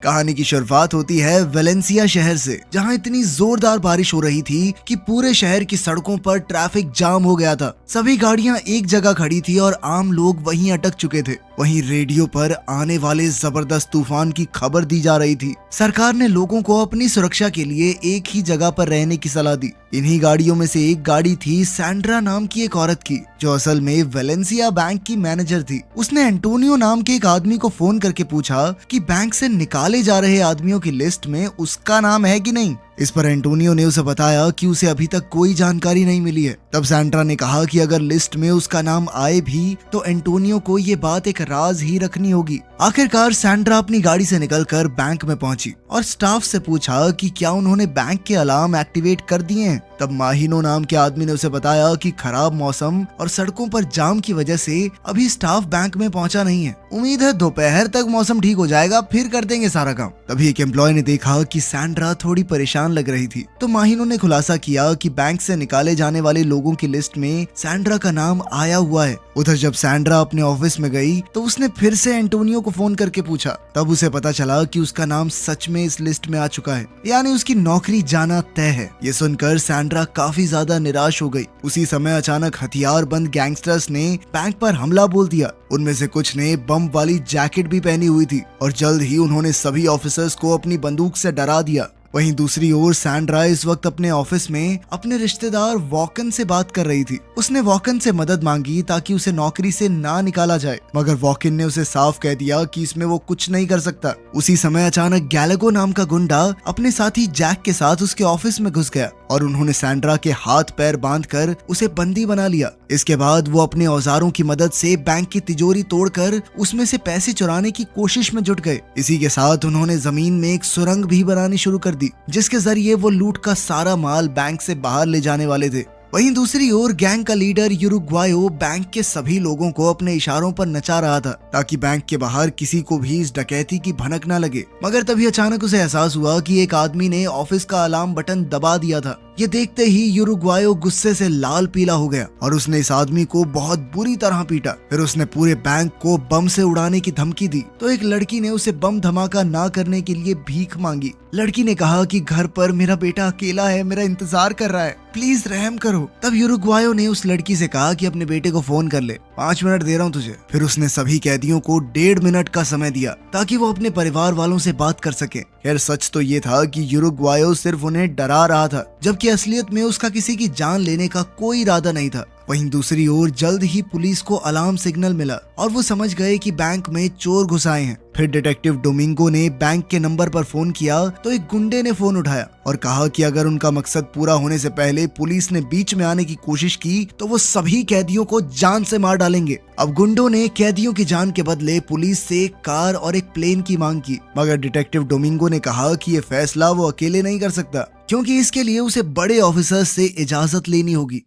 कहानी की शुरुआत होती है वेलेंसिया शहर से, जहां इतनी जोरदार बारिश हो रही थी कि पूरे शहर की सड़कों पर ट्रैफिक जाम हो गया था। सभी गाड़ियां एक जगह खड़ी थी और आम लोग वहीं अटक चुके थे। वहीं रेडियो पर आने वाले जबरदस्त तूफान की खबर दी जा रही थी। सरकार ने लोगों को अपनी सुरक्षा के लिए एक ही जगह पर रहने की सलाह दी। इन्हीं गाड़ियों में से एक गाड़ी थी सैंड्रा नाम की एक औरत की, जो असल में वेलेंसिया बैंक की मैनेजर थी। उसने एंटोनियो नाम के एक आदमी को फोन करके पूछा कि बैंक से निकाले जा रहे आदमियों की लिस्ट में उसका नाम है कि नहीं। इस पर एंटोनियो ने उसे बताया कि उसे अभी तक कोई जानकारी नहीं मिली है। तब सैंड्रा ने कहा कि अगर लिस्ट में उसका नाम आए भी तो एंटोनियो को ये बात एक राज ही रखनी होगी। आखिरकार सैंड्रा अपनी गाड़ी से निकलकर बैंक में पहुंची और स्टाफ से पूछा कि क्या उन्होंने बैंक के अलार्म एक्टिवेट कर दिए हैं। तब माहिनो नाम के आदमी ने उसे बताया कि खराब मौसम और सड़कों पर जाम की वजह से अभी स्टाफ बैंक में पहुंचा नहीं है। उम्मीद है दोपहर तक मौसम ठीक हो जाएगा, फिर कर देंगे सारा काम। तभी एक एम्प्लॉय ने देखा कि सैंड्रा थोड़ी परेशान लग रही थी, तो माहिनो ने खुलासा किया कि बैंक से निकाले जाने वाले लोगों की लिस्ट में सैंड्रा का नाम आया हुआ है। उधर जब सैंड्रा अपने ऑफिस में गई तो उसने फिर से एंटोनियो को फोन करके पूछा। तब उसे पता चला कि उसका नाम सच में इस लिस्ट में आ चुका है, यानी उसकी नौकरी जाना तय है। ये सुनकर सैंड्रा काफी ज्यादा निराश हो गई। उसी समय अचानक हथियार बंद गैंगस्टर्स ने बैंक पर हमला बोल दिया। उनमें से कुछ ने बम वाली जैकेट भी पहनी हुई थी और जल्द ही उन्होंने सभी ऑफिसर्स को अपनी बंदूक से डरा दिया। वहीं दूसरी ओर सैंड्रा इस वक्त अपने ऑफिस में अपने रिश्तेदार वॉकन से बात कर रही थी। उसने वॉकन से मदद मांगी ताकि उसे नौकरी से ना निकाला जाए, मगर वॉकन ने उसे साफ कह दिया कि इसमें वो कुछ नहीं कर सकता। उसी समय अचानक गैलेगो नाम का गुंडा अपने साथी जैक के साथ उसके ऑफिस में घुस गया और उन्होंने सैंड्रा के हाथ पैर बांधकर उसे बंदी बना लिया। इसके बाद वो अपने औजारों की मदद से बैंक की तिजोरी तोड़कर उसमें से पैसे चुराने की कोशिश में जुट गए। इसी के साथ उन्होंने जमीन में एक सुरंग भी बनानी शुरू कर दी, जिसके जरिए वो लूट का सारा माल बैंक से बाहर ले जाने वाले थे। वहीं दूसरी ओर गैंग का लीडर यूरुग्वायो बैंक के सभी लोगों को अपने इशारों पर नचा रहा था ताकि बैंक के बाहर किसी को भी इस डकैती की भनक न लगे। मगर तभी अचानक उसे एहसास हुआ कि एक आदमी ने ऑफिस का अलार्म बटन दबा दिया था। ये देखते ही यूरुग्वायो गुस्से से लाल पीला हो गया और उसने इस आदमी को बहुत बुरी तरह पीटा। फिर उसने पूरे बैंक को बम से उड़ाने की धमकी दी तो एक लड़की ने उसे बम धमाका ना करने के लिए भीख मांगी। लड़की ने कहा कि घर पर मेरा बेटा अकेला है, मेरा इंतजार कर रहा है, प्लीज रहम करो। तब यूरुग्वायो ने उस लड़की से कहा कि अपने बेटे को फोन कर ले, 5 मिनट दे रहा हूँ तुझे। फिर उसने सभी कैदियों को 1.5 मिनट का समय दिया ताकि वो अपने परिवार वालों से बात कर सके। खैर सच तो ये था कि यूरुग्वायो सिर्फ उन्हें डरा रहा था, जबकि असलियत में उसका किसी की जान लेने का कोई इरादा नहीं था। वहीं दूसरी ओर जल्द ही पुलिस को अलार्म सिग्नल मिला और वो समझ गए कि बैंक में चोर घुस आए हैं। फिर डिटेक्टिव डोमिंगो ने बैंक के नंबर पर फोन किया तो एक गुंडे ने फोन उठाया और कहा कि अगर उनका मकसद पूरा होने से पहले पुलिस ने बीच में आने की कोशिश की तो वो सभी कैदियों को जान से मार डालेंगे। अब गुंडों ने कैदियों की जान के बदले पुलिस से एक कार और एक प्लेन की मांग की, मगर डिटेक्टिव डोमिंगो ने कहा कि ये फैसला वो अकेले नहीं कर सकता, क्योंकि इसके लिए उसे बड़े ऑफिसर्स से इजाजत लेनी होगी।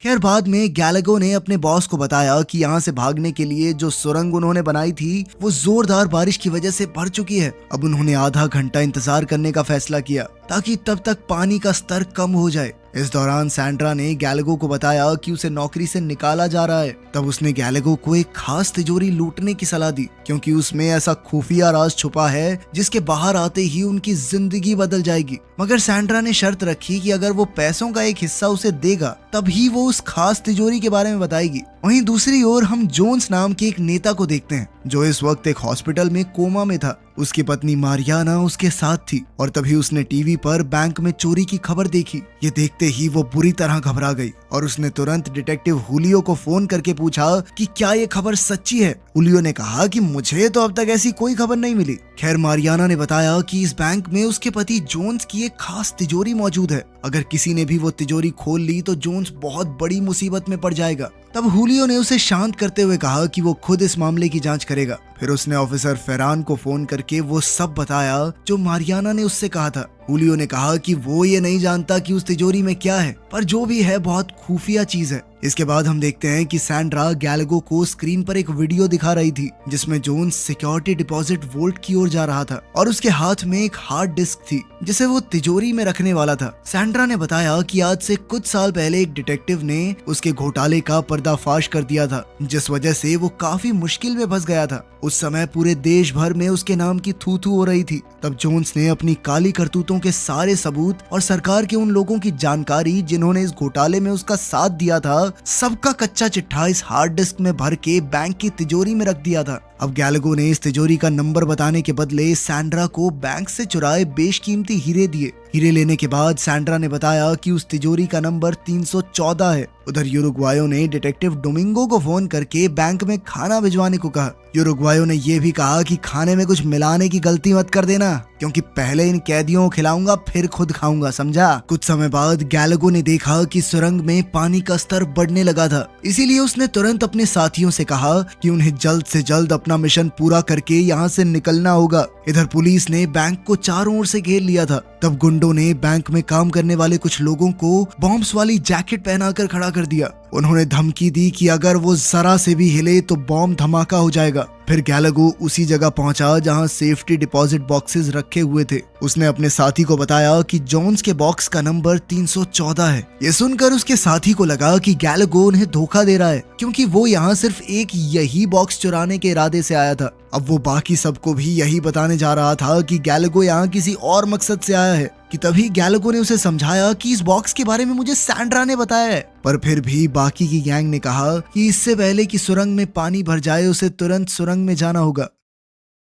खैर बाद में गैलेगो ने अपने बॉस को बताया कि यहाँ से भागने के लिए जो सुरंग उन्होंने बनाई थी वो जोरदार बारिश की वजह से भर चुकी है। अब उन्होंने आधा घंटा इंतजार करने का फैसला किया ताकि तब तक पानी का स्तर कम हो जाए। इस दौरान सैंड्रा ने गैलेगो को बताया कि उसे नौकरी से निकाला जा रहा है। तब उसने गैलेगो को एक खास तिजोरी लूटने की सलाह दी, क्योंकि उसमें ऐसा खुफिया राज छुपा है जिसके बाहर आते ही उनकी जिंदगी बदल जाएगी। मगर सैंड्रा ने शर्त रखी कि अगर वो पैसों का एक हिस्सा उसे देगा तभी वो उस खास तिजोरी के बारे में बताएगी। वहीं दूसरी ओर हम जोन्स नाम के एक नेता को देखते हैं, जो इस वक्त एक हॉस्पिटल में कोमा में था। उसकी पत्नी मारियाना उसके साथ थी और तभी उसने टीवी पर बैंक में चोरी की खबर देखी। ये देखते ही वो बुरी तरह घबरा गई और उसने तुरंत डिटेक्टिव हुलियो को फोन करके पूछा कि क्या ये खबर सच्ची है। हुलियो ने कहा कि मुझे तो अब तक ऐसी कोई खबर नहीं मिली। खैर मारियाना ने बताया कि इस बैंक में उसके पति जोन्स की एक खास तिजोरी मौजूद है। अगर किसी ने भी वो तिजोरी खोल ली तो जोन्स बहुत बड़ी मुसीबत में पड़ जाएगा। तब हुलियो ने उसे शांत करते हुए कहा कि वो खुद इस मामले की जांच करेगा। फिर उसने ऑफिसर फेरान को फोन करके वो सब बताया जो मारियाना ने उससे कहा था। हुलियो ने कहा कि वो ये नहीं जानता कि उस तिजोरी में क्या है, पर जो भी है बहुत खुफिया चीज है, इसके बाद हम देखते हैं कि सैंड्रा गैलागो को स्क्रीन पर एक वीडियो दिखा रही थी जिसमें जोन्स सिक्योरिटी डिपॉजिट वोल्ट की ओर जा रहा था और उसके हाथ में एक हार्ड डिस्क थी जिसे वो तिजोरी में रखने वाला था। सैंड्रा ने बताया कि आज से कुछ साल पहले एक डिटेक्टिव ने उसके घोटाले का पर्दाफाश कर दिया था जिस वजह से वो काफी मुश्किल में फंस गया था। उस समय पूरे देश भर में उसके नाम की थू थू हो रही थी। तब जोन्स ने अपनी काली करतूतों के सारे सबूत और सरकार के उन लोगों की जानकारी जिन्होंने इस घोटाले में उसका साथ दिया था सबका कच्चा चिट्ठा इस हार्ड डिस्क में भर के बैंक की तिजोरी में रख दिया था। अब गैलागो ने इस तिजोरी का नंबर बताने के बदले सैंड्रा को बैंक से चुराए बेशकीमती हीरे दिए। हीरे लेने के बाद सैंड्रा ने बताया कि उस तिजोरी का नंबर 314 है। उधर यूरुग्वायो ने डिटेक्टिव डोमिंगो को फोन करके बैंक में खाना भिजवाने को कहा। यूरुग्वायो ने यह भी कहा कि खाने में कुछ मिलाने की गलती मत कर देना क्योंकि पहले इन कैदियों को खिलाऊंगा फिर खुद खाऊंगा, समझा। कुछ समय बाद गैलागो ने देखा कि सुरंग में पानी का स्तर बढ़ने लगा था, इसीलिए उसने तुरंत अपने साथियों से कहा कि उन्हें जल्द से जल्द अपना मिशन पूरा करके यहाँ से निकलना होगा। इधर पुलिस ने बैंक को चारों ओर से घेर लिया था। तब गुंडों ने बैंक में काम करने वाले कुछ लोगों को बॉम्ब्स वाली जैकेट पहनाकर खड़ा कर दिया। उन्होंने धमकी दी कि अगर वो जरा से भी हिले तो बॉम्ब धमाका हो जाएगा। फिर गैलागो उसी जगह पहुंचा जहां सेफ्टी डिपॉजिट बॉक्सेस रखे हुए थे। उसने अपने साथी को बताया कि जोन्स के बॉक्स का नंबर 314 है। ये सुनकर उसके साथी को लगा कि गैलागो उन्हें धोखा दे रहा है क्योंकि वो यहाँ सिर्फ एक यही बॉक्स चुराने के इरादे से आया था। अब वो बाकी सबको भी यही बताने जा रहा था कि गैलागो यहाँ किसी और मकसद से आया है कि तभी गैलागो ने उसे समझाया कि इस बॉक्स के बारे में मुझे सैंड्रा ने बताया है। पर फिर भी बाकी की गैंग ने कहा कि इससे पहले कि सुरंग में पानी भर जाए उसे तुरंत सुरंग में जाना होगा।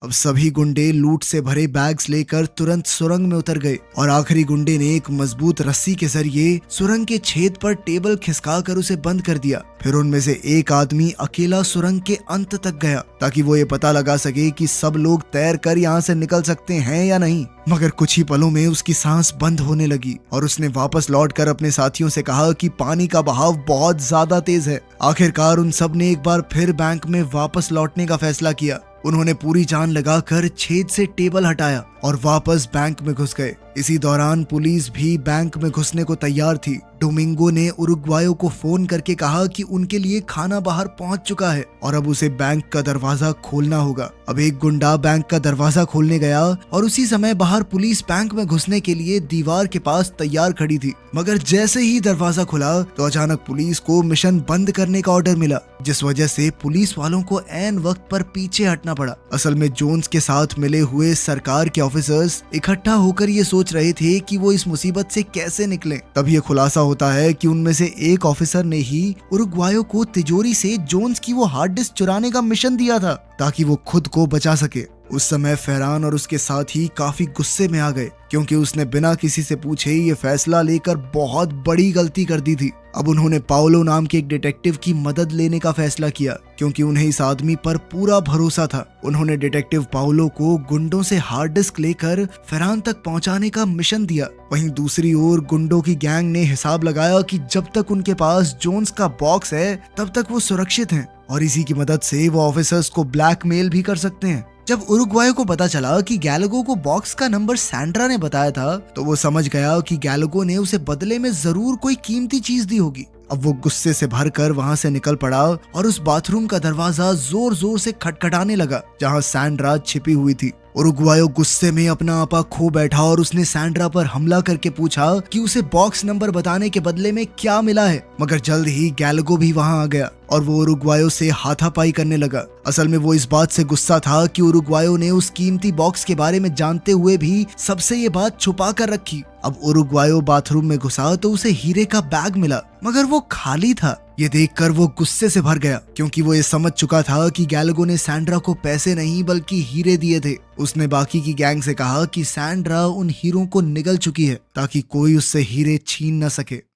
अब सभी गुंडे लूट से भरे बैग्स लेकर तुरंत सुरंग में उतर गए और आखिरी गुंडे ने एक मजबूत रस्सी के जरिए सुरंग के छेद पर टेबल खिसकाकर उसे बंद कर दिया। फिर उनमें से एक आदमी अकेला सुरंग के अंत तक गया ताकि वो ये पता लगा सके कि सब लोग तैर कर यहाँ से निकल सकते हैं या नहीं। मगर कुछ ही पलों में उसकी सांस बंद होने लगी और उसने वापस लौटकर अपने साथियों से कहा कि पानी का बहाव बहुत ज्यादा तेज है। आखिरकार उन सब ने एक बार फिर बैंक में वापस लौटने का फैसला किया। उन्होंने पूरी जान लगाकर छेद से टेबल हटाया और वापस बैंक में घुस गए। इसी दौरान पुलिस भी बैंक में घुसने को तैयार थी। डोमिंगो ने उरुग्वायो को फोन करके कहा कि उनके लिए खाना बाहर पहुंच चुका है और अब उसे बैंक का दरवाजा खोलना होगा। अब एक गुंडा बैंक का दरवाजा खोलने गया और उसी समय बाहर पुलिस बैंक में घुसने के लिए दीवार के पास तैयार खड़ी थी। मगर जैसे ही दरवाजा खुला तो अचानक पुलिस को मिशन बंद करने का ऑर्डर मिला, जिस वजह से पुलिस वालों को ऐन वक्त पर पीछे हटना पड़ा। असल में जोन्स के साथ मिले हुए सरकार के ऑफिसर्स इकट्ठा होकर ये सोच रहे थे कि वो इस मुसीबत से कैसे निकलें। तब ये खुलासा होता है कि उनमें से एक ऑफिसर ने ही उरुग्वायो को तिजोरी से जोन्स की वो हार्ड डिस्क चुराने का मिशन दिया था ताकि वो खुद को बचा सके। उस समय फैरान और उसके साथी काफी गुस्से में आ गए क्योंकि उसने बिना किसी से पूछे ये फैसला लेकर बहुत बड़ी गलती कर दी थी। अब उन्होंने पाओलो नाम के एक डिटेक्टिव की मदद लेने का फैसला किया क्योंकि उन्हें इस आदमी पर पूरा भरोसा था। उन्होंने डिटेक्टिव पाओलो को गुंडों से हार्ड डिस्क लेकर फैरान तक पहुंचाने का मिशन दिया। वहीं दूसरी ओर गुंडों की गैंग ने हिसाब लगाया कि जब तक उनके पास जोन्स का बॉक्स है तब तक वो सुरक्षित हैं और इसी की मदद से वो ऑफिसर्स को ब्लैकमेल भी कर सकते हैं। जब उरुग्वायो को पता चला कि गैलागो को बॉक्स का नंबर सैंड्रा ने बताया था तो वो समझ गया कि गैलागो ने उसे बदले में जरूर कोई कीमती चीज दी होगी। अब वो गुस्से से भरकर वहां से निकल पड़ा और उस बाथरूम का दरवाजा जोर जोर से खटखटाने लगा जहां सैंड्रा छिपी हुई थी। उरुग्वायो गुस्से में अपना आपा खो बैठा और उसने सैंड्रा पर हमला करके पूछा कि उसे बॉक्स नंबर बताने के बदले में क्या मिला है। मगर जल्द ही गैलागो भी वहां आ गया और वो उरुग्वायो से हाथापाई करने लगा। असल में वो इस बात से गुस्सा था कि उरुग्वायो ने उस कीमती बॉक्स के बारे में जानते हुए भी सबसे ये बात छुपा कर रखी। अब उरुग्वायो बाथरूम में घुसा तो उसे हीरे का बैग मिला मगर वो खाली था। ये देखकर वो गुस्से से भर गया क्योंकि वो ये समझ चुका था कि गैलागो ने सैंड्रा को पैसे नहीं बल्कि हीरे दिए थे। उसने बाकी की गैंग से कहा कि सैंड्रा उन हीरों को निगल चुकी है ताकि कोई उससे हीरे छीन न सके।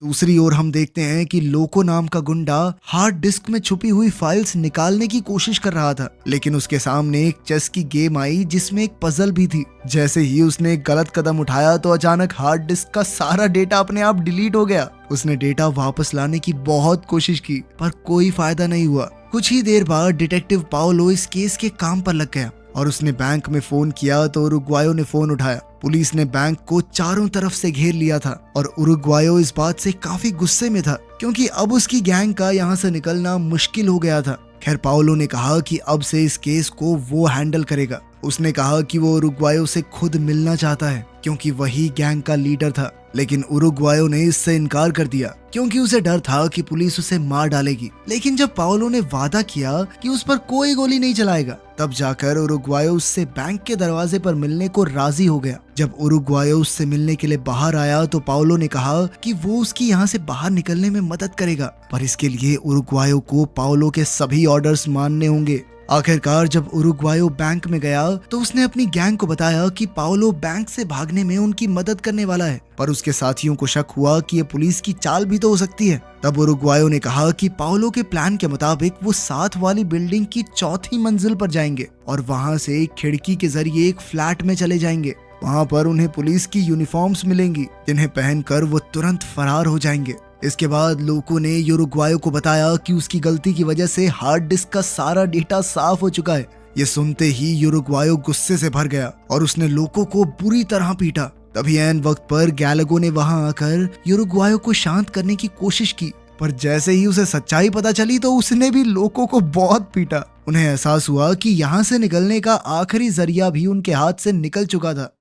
दूसरी ओर हम देखते हैं कि लोको नाम का गुंडा हार्ड डिस्क में छुपी हुई फाइल्स निकालने की कोशिश कर रहा था, लेकिन उसके सामने एक चेस की गेम आई जिसमें एक पजल भी थी। जैसे ही उसने एक गलत कदम उठाया तो अचानक हार्ड डिस्क का सारा डेटा अपने आप डिलीट हो गया। उसने डेटा वापस लाने की बहुत कोशिश की पर कोई फायदा नहीं हुआ। कुछ ही देर बाद डिटेक्टिव पाओलो इस केस के काम पर लग गया और उसने बैंक में फोन किया तो उरुग्वायो ने फोन उठाया। पुलिस ने बैंक को चारों तरफ से घेर लिया था और उरुग्वायो इस बात से काफी गुस्से में था क्योंकि अब उसकी गैंग का यहाँ से निकलना मुश्किल हो गया था। खैर पाओलो ने कहा कि अब से इस केस को वो हैंडल करेगा। उसने कहा कि वो उरुग्वायो से खुद मिलना चाहता है क्योंकि वही गैंग का लीडर था, लेकिन उरुग्वायो ने इससे इनकार कर दिया क्योंकि उसे डर था कि पुलिस उसे मार डालेगी। लेकिन जब पाओलो ने वादा किया कि उस पर कोई गोली नहीं चलाएगा, तब जाकर उरुग्वायो उससे बैंक के दरवाजे पर मिलने को राजी हो गया। जब उरुग्वायो उससे मिलने के लिए बाहर आया तो पाओलो ने कहा कि वो उसकी यहाँ से बाहर निकलने में मदद करेगा, पर इसके लिए उरुग्वायो को पाओलो के सभी ऑर्डर्स मानने होंगे। आखिरकार जब उरुग्वायो बैंक में गया तो उसने अपनी गैंग को बताया कि पाओलो बैंक से भागने में उनकी मदद करने वाला है, पर उसके साथियों को शक हुआ कि ये पुलिस की चाल भी तो हो सकती है। तब उरुग्वायो ने कहा कि पाओलो के प्लान के मुताबिक वो साथ वाली बिल्डिंग की चौथी मंजिल पर जाएंगे और वहाँ से एक खिड़की के जरिए एक फ्लैट में चले जाएंगे। वहाँ पर उन्हें पुलिस की यूनिफॉर्म्स मिलेंगी जिन्हें पहनकर वो तुरंत फरार हो जाएंगे। इसके बाद लोगों ने उरुग्वायो को बताया कि उसकी गलती की वजह से हार्ड डिस्क का सारा डेटा साफ हो चुका है। ये सुनते ही उरुग्वायो गुस्से से भर गया और उसने लोगों को बुरी तरह पीटा। तभी ऐन वक्त पर गैलागो ने वहां आकर उरुग्वायो को शांत करने की कोशिश की, पर जैसे ही उसे सच्चाई पता चली तो उसने भी लोगों को बहुत पीटा। उन्हें एहसास हुआ कि यहाँ से निकलने का आखिरी जरिया भी उनके हाथ से निकल चुका था।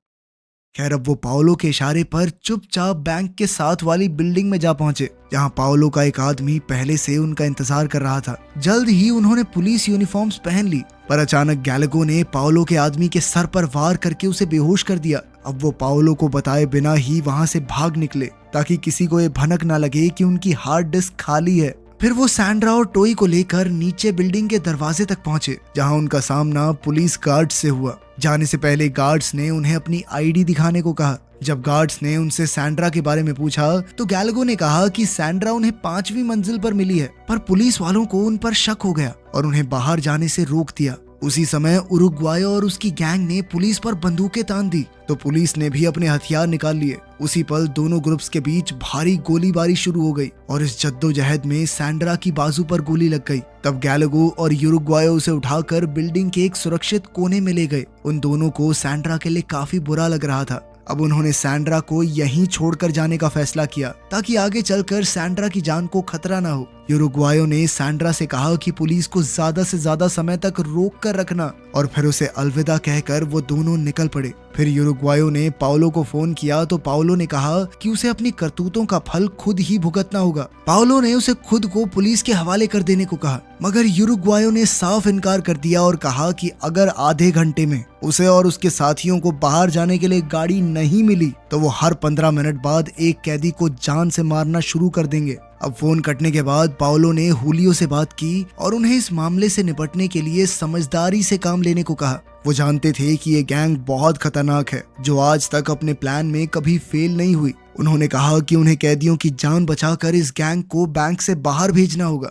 खैर अब वो पाओलो के इशारे पर चुपचाप बैंक के साथ वाली बिल्डिंग में जा पहुंचे, जहां पाओलो का एक आदमी पहले से उनका इंतजार कर रहा था। जल्द ही उन्होंने पुलिस यूनिफॉर्म्स पहन ली, पर अचानक गैलागो ने पाओलो के आदमी के सर पर वार करके उसे बेहोश कर दिया। अब वो पाओलो को बताए बिना ही वहां से भाग निकले ताकि किसी को ये भनक ना लगे कि उनकी हार्ड डिस्क खाली है। फिर वो सैंड्रा और टोई को लेकर नीचे बिल्डिंग के दरवाजे तक पहुंचे, जहां उनका सामना पुलिस गार्ड से हुआ। जाने से पहले गार्ड्स ने उन्हें अपनी आईडी दिखाने को कहा। जब गार्ड्स ने उनसे सैंड्रा के बारे में पूछा तो गैलागो ने कहा कि सैंड्रा उन्हें 5वीं मंजिल पर मिली है, पर पुलिस वालों को उन पर शक हो गया और उन्हें बाहर जाने से रोक दिया। उसी समय उरुग्वायो और उसकी गैंग ने पुलिस पर बंदूकें तान दी तो पुलिस ने भी अपने हथियार निकाल लिए। उसी पल दोनों ग्रुप्स के बीच भारी गोलीबारी शुरू हो गई और इस जद्दोजहद में सैंड्रा की बाजू पर गोली लग गई। तब गैलागो और उरुग्वायो उसे उठाकर बिल्डिंग के एक सुरक्षित कोने में ले गए। उन दोनों को सैंड्रा के लिए काफी बुरा लग रहा था। अब उन्होंने सैंड्रा को यहीं छोड़कर जाने का फैसला किया ताकि आगे चलकर सैंड्रा की जान को खतरा ना हो। उरुग्वायो ने सैंड्रा से कहा कि पुलिस को ज्यादा से ज्यादा समय तक रोक कर रखना और फिर उसे अलविदा कहकर वो दोनों निकल पड़े। फिर उरुग्वायो ने पाओलो को फोन किया तो पाओलो ने कहा कि उसे अपनी करतूतों का फल खुद ही भुगतना होगा। पाओलो ने उसे खुद को पुलिस के हवाले कर देने को कहा, मगर उरुग्वायो ने साफ इनकार कर दिया और कहा कि अगर आधे घंटे में उसे और उसके साथियों को बाहर जाने के लिए गाड़ी नहीं मिली तो वो हर 15 मिनट बाद एक कैदी को जान से मारना शुरू कर देंगे। अब फोन कटने के बाद पाओलो ने हुलियो से बात की और उन्हें इस मामले से निपटने के लिए समझदारी से काम लेने को कहा। वो जानते थे कि ये गैंग बहुत खतरनाक है जो आज तक अपने प्लान में कभी फेल नहीं हुई। उन्होंने कहा कि उन्हें कैदियों की जान बचाकर इस गैंग को बैंक से बाहर भेजना होगा।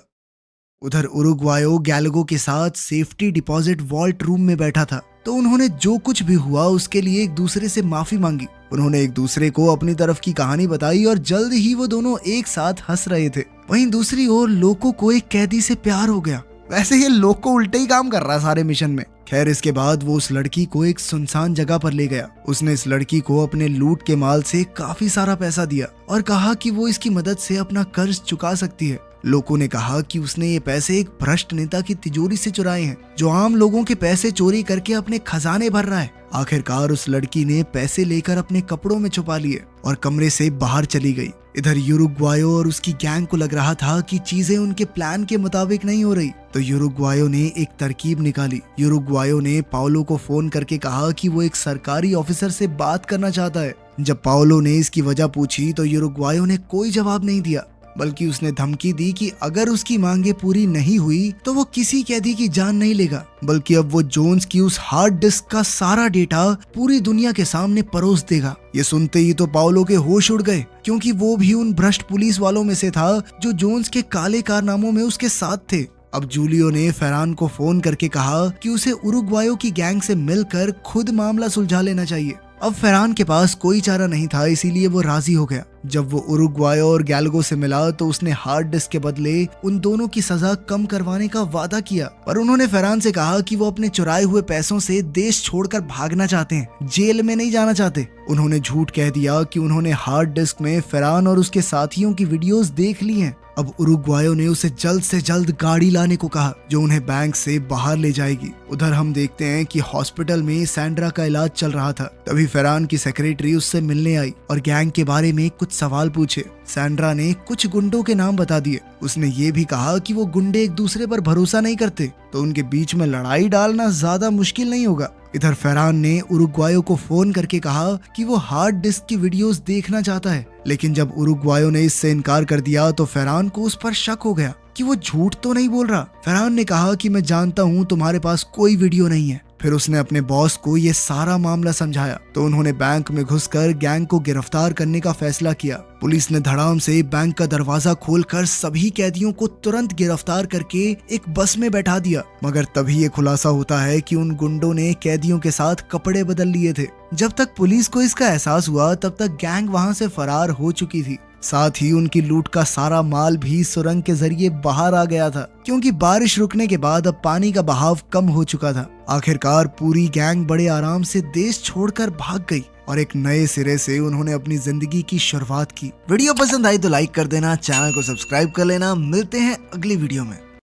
उधर उरुग्वायो गैलागो के साथ सेफ्टी डिपॉजिट वॉल्ट रूम में बैठा था तो उन्होंने जो कुछ भी हुआ उसके लिए एक दूसरे से माफी मांगी। उन्होंने एक दूसरे को अपनी तरफ की कहानी बताई और जल्द ही वो दोनों एक साथ हंस रहे थे। वहीं दूसरी ओर लोको को एक कैदी से प्यार हो गया। वैसे ये लोको उल्टे ही काम कर रहा है सारे मिशन में। खैर इसके बाद वो उस लड़की को एक सुनसान जगह पर ले गया। उसने इस लड़की को अपने लूट के माल से काफी सारा पैसा दिया और कहा कि वो इसकी मदद से अपना कर्ज चुका सकती है। लोगों ने कहा कि उसने ये पैसे एक भ्रष्ट नेता की तिजोरी से चुराए हैं जो आम लोगों के पैसे चोरी करके अपने खजाने भर रहा है। आखिरकार उस लड़की ने पैसे लेकर अपने कपड़ों में छुपा लिए और कमरे से बाहर चली गई। इधर उरुग्वायो और उसकी गैंग को लग रहा था कि चीजें उनके प्लान के मुताबिक नहीं हो रही तो उरुग्वायो ने एक तरकीब निकाली। उरुग्वायो ने पाओलो को फोन करके कहा कि वो एक सरकारी ऑफिसर से बात करना चाहता है। जब पाओलो ने इसकी वजह पूछी तो उरुग्वायो ने कोई जवाब नहीं दिया, बल्कि उसने धमकी दी कि अगर उसकी मांगे पूरी नहीं हुई तो वो किसी कैदी की जान नहीं लेगा, बल्कि अब वो जोन्स की उस हार्ड डिस्क का सारा डेटा पूरी दुनिया के सामने परोस देगा। ये सुनते ही तो पाओलो के होश उड़ गए क्योंकि वो भी उन भ्रष्ट पुलिस वालों में से था जो जोन्स के काले कारनामों में उसके साथ थे। अब जूलियो ने फेरान को फोन करके कहा कि उसे उरुग्वायो की गैंग से मिलकर खुद मामला सुलझा लेना चाहिए। अब फेरान के पास कोई चारा नहीं था, इसीलिए वो राजी हो गया। जब वो उरुग्वायो और गैलगो से मिला तो उसने हार्ड डिस्क के बदले उन दोनों की सजा कम करवाने का वादा किया, पर उन्होंने फरहान से कहा कि वो अपने चुराए हुए पैसों से देश छोड़कर भागना चाहते हैं, जेल में नहीं जाना चाहते। उन्होंने झूठ कह दिया कि उन्होंने हार्ड डिस्क में फरहान और उसके साथियों की वीडियोस देख ली हैं। अब उरुग्वायो ने उसे जल्द से जल्द गाड़ी लाने को कहा जो उन्हें बैंक से बाहर ले जाएगी। उधर हम देखते हैं कि हॉस्पिटल में सैंड्रा का इलाज चल रहा था। तभी फरहान की सेक्रेटरी उससे मिलने आई और गैंग के बारे में कुछ सवाल पूछे। सैंड्रा ने कुछ गुंडों के नाम बता दिए। उसने ये भी कहा कि वो गुंडे एक दूसरे पर भरोसा नहीं करते, तो उनके बीच में लड़ाई डालना ज्यादा मुश्किल नहीं होगा। इधर फरहान ने उरुग्वायो को फोन करके कहा कि वो हार्ड डिस्क की वीडियोस देखना चाहता है, लेकिन जब उरुग्वायो ने इससे इनकार कर दिया तो फरहान को उस पर शक हो गया कि वो झूठ तो नहीं बोल रहा। फरहान ने कहा कि मैं जानता हूँ तुम्हारे पास कोई वीडियो नहीं है। फिर उसने अपने बॉस को ये सारा मामला समझाया तो उन्होंने बैंक में घुसकर गैंग को गिरफ्तार करने का फैसला किया। पुलिस ने धड़ाम से बैंक का दरवाजा खोलकर सभी कैदियों को तुरंत गिरफ्तार करके एक बस में बैठा दिया, मगर तभी ये खुलासा होता है कि उन गुंडों ने कैदियों के साथ कपड़े बदल लिए थे। जब तक पुलिस को इसका एहसास हुआ तब तक गैंग वहां से फरार हो चुकी थी। साथ ही उनकी लूट का सारा माल भी सुरंग के जरिए बाहर आ गया था, क्योंकि बारिश रुकने के बाद अब पानी का बहाव कम हो चुका था। आखिरकार पूरी गैंग बड़े आराम से देश छोड़कर भाग गई और एक नए सिरे से उन्होंने अपनी जिंदगी की शुरुआत की। वीडियो पसंद आई तो लाइक कर देना, चैनल को सब्सक्राइब कर लेना। मिलते हैं अगली वीडियो में।